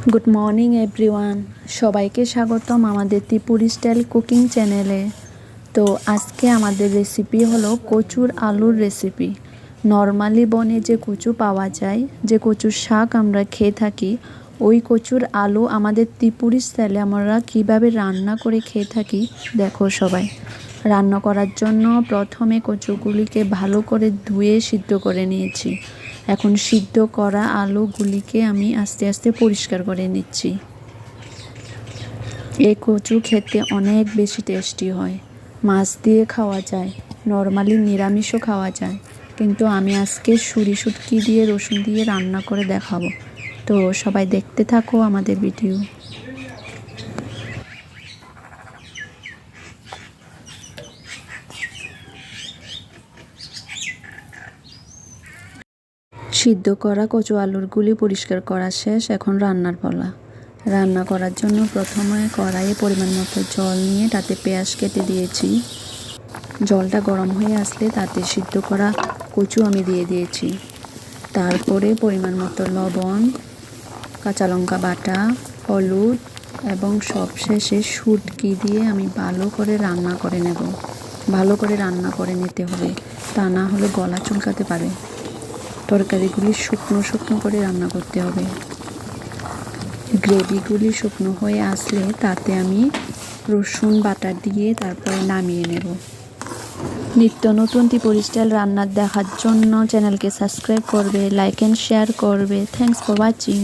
Good morning everyone, সবাইকে স্বাগতম আমাদের ত্রিপুরি স্টাইল কুকিং চ্যানেলে। তো আজকে আমাদের রেসিপি হলো কচুর আলুর রেসিপি। নর্মালি বনে যে কচু পাওয়া যায়, যে কচুর শাক আমরা খেয়ে থাকি, ওই কচুর আলু আমাদের ত্রিপুরি স্টাইলে আমরা কীভাবে রান্না করে খেয়ে থাকি দেখো সবাই। রান্না করার জন্য প্রথমে কচুগুলিকে ভালো করে ধুয়ে সিদ্ধ করে নিয়েছি। এখন সিদ্ধ করা আলুগুলিকে আমি আস্তে আস্তে পরিষ্কার করে নিচ্ছি। এই কচু খেতে অনেক বেশি টেস্টি হয়। মাছ দিয়ে খাওয়া যায়, নর্মালি নিরামিষও খাওয়া যায়, কিন্তু আমি আজকে ছুরি শুটকি দিয়ে রসুন দিয়ে রান্না করে দেখাবো। তো সবাই দেখতে থাকো আমাদের ভিডিও। সিদ্ধ করা কচু আলুরগুলি পরিষ্কার করা শেষ, এখন রান্নার পালা। রান্না করার জন্য প্রথমে কড়াইয়ে পরিমাণ মতো জল নিয়ে তাতে পেঁয়াজ কেটে দিয়েছি। জলটা গরম হয়ে আসলে তাতে সিদ্ধ করা কচু আমি দিয়ে দিয়েছি। তারপরে পরিমাণ মতো লবণ, কাঁচা লঙ্কা বাটা, হলুদ এবং সবশেষে শুটকি দিয়ে আমি ভালো করে রান্না করে নেব। ভালো করে রান্না করে নিতে হবে, তা না হলে গলা চুলকাতে পারে। তরকারিগুলি শুকনো শুকনো করে রান্না করতে হবে। গ্রেভিগুলি শুকনো হয়ে আসলে তাতে আমি রসুন বাটা দিয়ে তারপরে নামিয়ে নেব। নিত্য নতুন ত্রিপুরি স্টাইল রান্নার দেখার জন্য চ্যানেলকে সাবস্ক্রাইব করবে, লাইক অ্যান্ড শেয়ার করবে। Thanks for watching.